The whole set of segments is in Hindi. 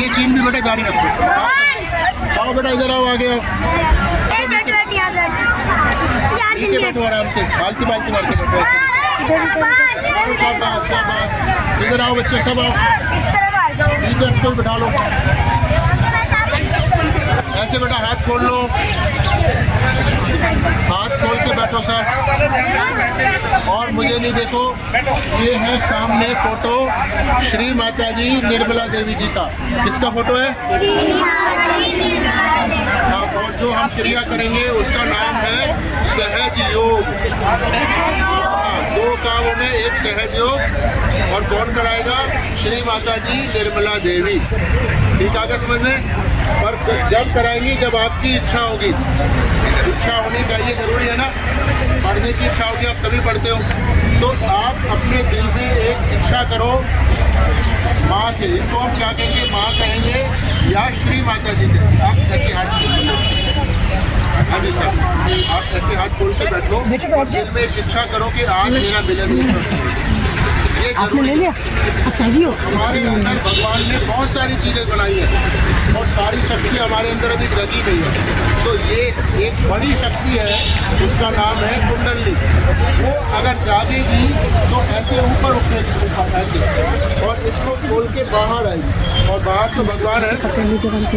ये सीन भी बेटा जारी रखो। आओ बेटा इधर आओ, आगे आओ, नीचे बैठो आराम से, बाल्टी बाल्टी मार के बैठो। इधर आओ बच्चे सब आओ, टीचर्स को बिठा लो। ऐसे बेटा हाथ खोल लो, हाथ खोल के बैठो सर। और मुझे नहीं देखो, ये है सामने फोटो श्री माता जी निर्मला देवी जी का। किसका फोटो है? हाँ, और जो हम क्रिया करेंगे उसका नाम है सहज योग। दो काम हो गए, एक सहज योग और कौन कराएगा? श्री माता जी निर्मला देवी। ठीक आ गया समझ में? और जब कराएंगी जब आपकी इच्छा होगी। इच्छा होनी चाहिए, जरूरी है ना? पढ़ने की इच्छा होगी, आप तभी पढ़ते हो। तो आप अपने दिल में एक इच्छा करो माँ से। इनको हम क्या कहेंगे? माँ कहेंगे या श्री माता जी के। आप ऐसे हाथ खोल, हाँ जी सर, आप ऐसे हाथ खोल के बैठो और दिल में एक इच्छा करो कि आज मेरा मिलन हो। ये जरूरी है। अच्छा जी, हमारे अंदर भगवान ने बहुत सारी चीज़ें बनाई हैं और सारी शक्ति हमारे अंदर अभी जगी नहीं है। तो ये एक बड़ी शक्ति है, उसका नाम है कुंडली। वो अगर जागेगी तो ऐसे ऊपर उठेगी, ऐसे, और इसको खोल के बाहर आएगी और बाहर तो भगवान है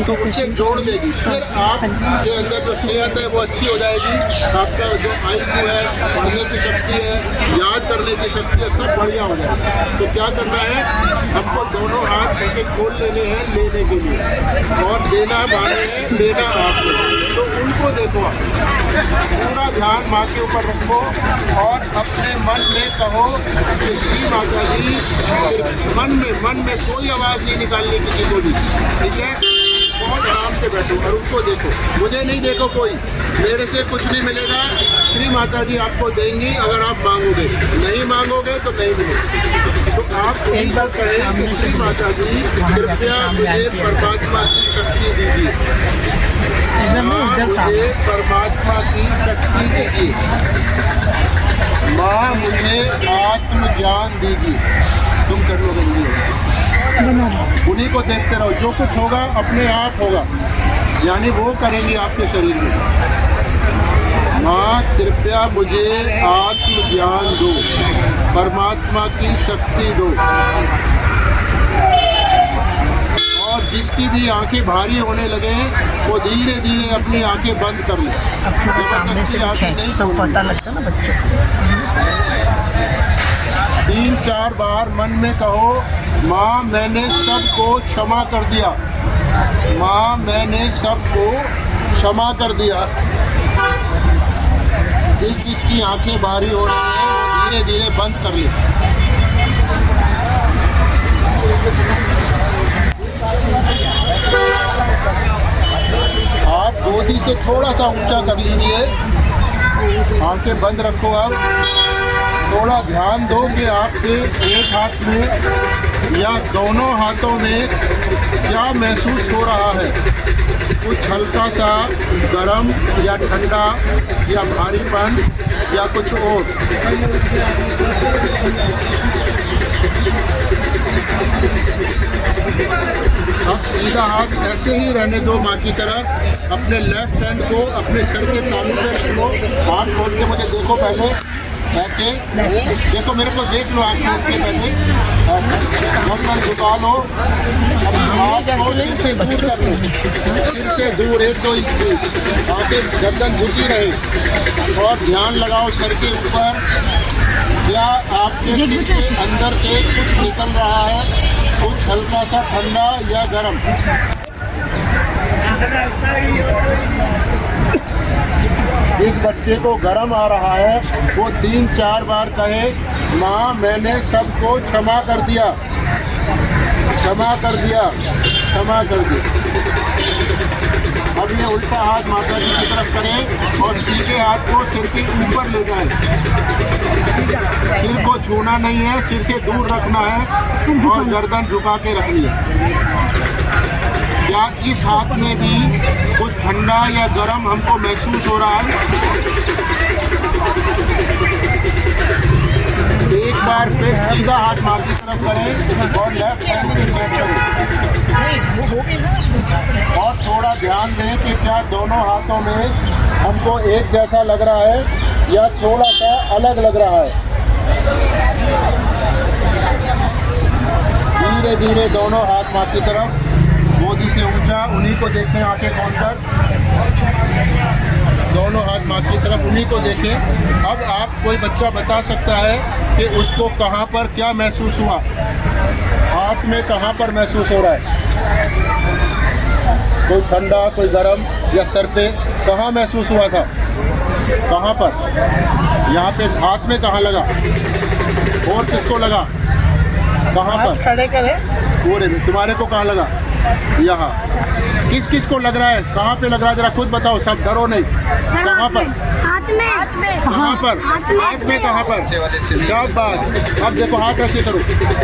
तो उसे जोड़ देगी। फिर आपके अंदर जो सेहत है वो अच्छी हो जाएगी। आपका जो IQ है, पढ़ने की शक्ति है, याद करने की शक्ति है, सब बढ़िया हो जाएगा। तो क्या करना है? हमको दोनों हाथ ऐसे खोल लेने हैं लेने के लिए, और देना बाने हैं, लेना आपको। तो उनको देखो, पूरा ध्यान माँ के ऊपर रखो और अपने मन में कहो कि श्री माता जी, मन में कोई आवाज़ नहीं निकालनी किसी को भी, ठीक है? बहुत आराम से बैठो और उनको देखो। मुझे नहीं देखो कोई, मेरे से कुछ नहीं मिलेगा। श्री माता जी आपको देंगी अगर आप मांगोगे, नहीं मांगोगे तो नहीं मिलेगा। तो आप एक बार कहें कि श्री माता जी कृपया मुझे परमात्मा की शक्ति दीजिए, मुझे परमात्मा की शक्ति दीजिए, माँ मुझे आत्मज्ञान दीजिए। तुम कर लोगे, उन्हीं को देखते रहो, जो कुछ होगा अपने आप होगा, यानी वो करेंगे आपके शरीर में। माँ कृपया मुझे आत्मज्ञान दो, परमात्मा की शक्ति दो। और जिसकी भी आंखें भारी होने लगे वो धीरे धीरे अपनी आंखें बंद कर ले। सामने से तो पता लगता ना बच्चों को। 3-4 बार मन में कहो, माँ मैंने सबको क्षमा कर दिया, माँ मैंने सबको क्षमा कर दिया। जिसकी आंखें भारी हो रही हैं वो धीरे धीरे बंद कर ले। आप गोदी से थोड़ा सा ऊंचा कर लीजिए, आंखें बंद रखो। अब थोड़ा ध्यान दो कि आपके एक हाथ में या दोनों हाथों में क्या महसूस हो रहा है। कुछ हल्का सा गरम या ठंडा या भारीपन या कुछ और। अब सीधा हाथ ऐसे ही रहने दो माँ की तरफ। अपने लेफ्ट हैंड को अपने सर के तालू पे रख लो। हाथ खोल के मुझे देखो पहले, ऐसे देखो, मेरे को देख लो, आँख खोल के पहले गर्दन झुका लो। हाथ को सिर से दूर कर लो, सिर से दूर 1-2 इंच दूर, आगे गर्दन झुकी रहे और ध्यान लगाओ सर के ऊपर। क्या आपके सिर के अंदर से कुछ निकल रहा है, कुछ हल्का सा ठंडा या गर्म? जिस बच्चे को गर्म आ रहा है वो 3-4 बार कहे, माँ मैंने सबको क्षमा कर दिया, क्षमा कर दिया, क्षमा कर दिया। अब ये उल्टा हाथ माता जी की तरफ करें और सीधे हाथ को सिर के ऊपर ले जाएं। सिर को छूना नहीं है, सिर से दूर रखना है और गर्दन झुका के रखनी है। क्या इस हाथ में भी कुछ ठंडा या गर्म हमको महसूस हो रहा है? एक बार फिर सीधा हाथ माँ की तरफ करें और लेफ्ट हैंड से चेक करें। दोनों हाथों में हमको एक जैसा लग रहा है या थोड़ा सा अलग लग रहा है। धीरे धीरे दोनों हाथ माँ की तरफ, गोदी से ऊंचा, उन्हीं को देखें आंखें खोल कर, दोनों हाथ माँ की तरफ, उन्हीं को देखें। अब आप, कोई बच्चा बता सकता है कि उसको कहाँ पर क्या महसूस हुआ, हाथ में कहाँ पर महसूस हो रहा है, कोई ठंडा, कोई गर्म, या सर पे कहाँ महसूस हुआ था, कहाँ पर, यहाँ पे हाथ में कहाँ लगा, और किसको लगा, कहाँ पर, खड़े करे पूरे में, तुम्हारे को कहाँ लगा, यहाँ, किस किस को लग रहा है, कहाँ पे लग रहा है, जरा खुद बताओ, सब डरो नहीं, कहाँ पर, हाथ में कहाँ पर, हाथ में कहाँ पर, शाबाश। अब देखो हाथ ऐसे करो।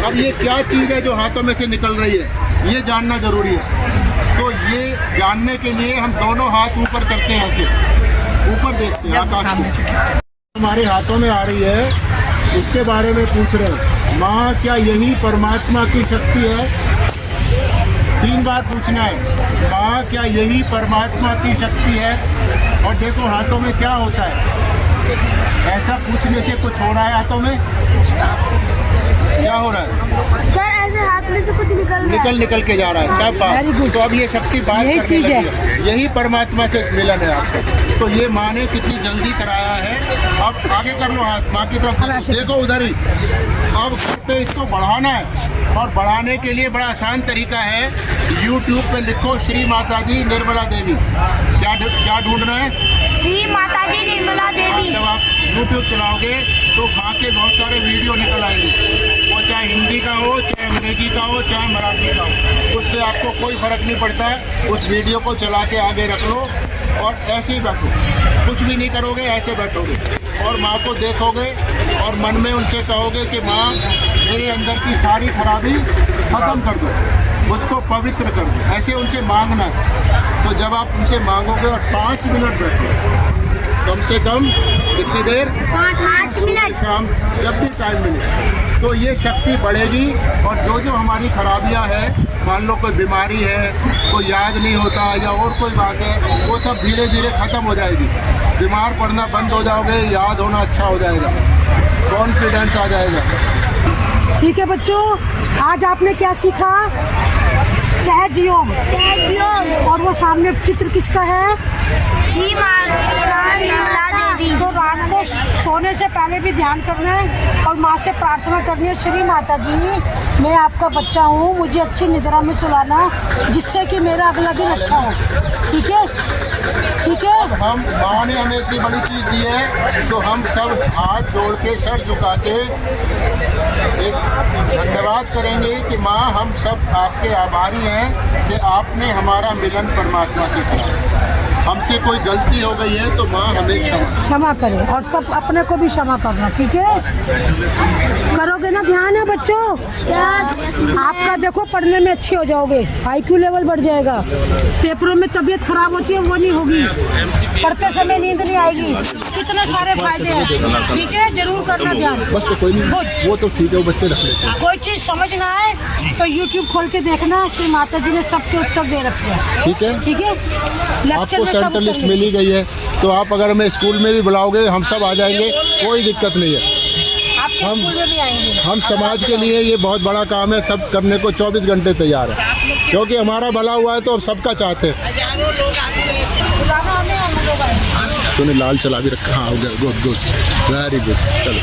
अब ये क्या चीज़ है जो हाथों में से निकल रही है, ये जानना जरूरी है। तो ये जानने के लिए हम दोनों हाथ ऊपर करते हैं, ऐसे ऊपर देखते हैं आकाश में, हमारे हाथों में आ रही है, उसके बारे में पूछ रहे हैं। माँ, क्या यही परमात्मा की शक्ति है? 3 बार पूछना है। माँ, क्या यही परमात्मा की शक्ति है? और देखो हाथों में क्या होता है, ऐसा पूछने से कुछ हो रहा है, हाथों में क्या हो रहा है? सर ऐसे हाथ में से कुछ निकल के जा रहा है, क्या बात। तो अब ये शक्ति बात करने लगी है, यही परमात्मा से मिलन है आपको। तो ये माँ ने कितनी जल्दी कराया है। अब आगे कर लो हाथ माँ की तरफ, देखो उधर ही। अब घर पे इसको बढ़ाना है, और बढ़ाने के लिए बड़ा आसान तरीका है। YouTube पे लिखो श्री माता जी निर्मला देवी, क्या ढूंढना है? श्री माता जी निर्मला देवी। जब आप YouTube चलाओगे तो वहाँ के बहुत सारे वीडियो निकल आएंगे, वो चाहे हिंदी का हो, चाहे अंग्रेजी का हो, चाहे मराठी का हो, उससे आपको कोई फ़र्क नहीं पड़ता। उस वीडियो को चला के आगे रख लो और ऐसे ही बैठो, कुछ भी नहीं करोगे, ऐसे बैठोगे और माँ को देखोगे और मन में उनसे कहोगे कि माँ, मेरे अंदर की सारी खराबी ख़त्म कर दो, मुझको पवित्र कर दो, ऐसे उनसे मांगना है। तो जब आप उनसे मांगोगे और 5 मिनट बैठो, कम से कम कितनी देर, 5 मिनट, शाम जब भी टाइम मिले, तो ये शक्ति बढ़ेगी। और जो जो हमारी खराबियां हैं, मान लो कोई बीमारी है, कोई याद नहीं होता या और कोई बात है, वो सब धीरे धीरे ख़त्म हो जाएगी। बीमार पड़ना बंद हो जाओगे, याद होना अच्छा हो जाएगा, कॉन्फिडेंस आ जाएगा। ठीक है बच्चों, आज आपने क्या सीखा? सहज योग। और वो सामने चित्र किसका है? श्री माता निर्मला देवी। तो रात को सोने से पहले भी ध्यान करना है और माँ से प्रार्थना करनी है, श्री माता जी, मैं आपका बच्चा हूँ, मुझे अच्छी निद्रा में सुलाना, जिससे कि मेरा अगला दिन अच्छा हो। ठीक है, ठीक है। हम, माँ ने हमें इतनी बड़ी चीज़ दी है, तो हम सब हाथ जोड़ के, सर झुका के एक धन्यवाद करेंगे कि माँ, हम सब आपके आभारी हैं कि आपने हमारा मिलन परमात्मा से किया। हमसे कोई गलती हो गई है तो माँ हमें क्षमा करें, और सब अपने को भी क्षमा करना। ठीक है, करोगे ना? ध्यान है बच्चों, आपका देखो पढ़ने में अच्छे हो जाओगे, IQ लेवल बढ़ जाएगा, पेपरों में तबीयत खराब होती है वो नहीं होगी, पढ़ते समय नींद नहीं आएगी, कितने सारे फायदे हैं। ठीक है, जरूर करना ध्यान। बस, तो कोई नहीं, वो तो ठीक है, वो बच्चे रख लेते हैं। कोई चीज़ समझ ना आए तो YouTube खोल के देखना, श्री माता जी ने सबके उत्तर दे रखे हैं। ठीक है, ठीक है। लेक्चर आपको में सब सेंटर लिस्ट उत्तर मिल ही गई है, तो आप अगर हमें स्कूल में भी बुलाओगे, हम सब आ जाएंगे, कोई दिक्कत नहीं है। आपके स्कूल में भी आएंगे। हम समाज के लिए ये बहुत बड़ा काम है, सब करने को 24 घंटे तैयार है, क्योंकि हमारा भला हुआ है तो हम सबका चाहते हैं। बुलाना हमें, हम लोग आएंगे। तूने लाल चला भी रखा, हाँ हो गया, गुड गुड, वेरी गुड, चलो।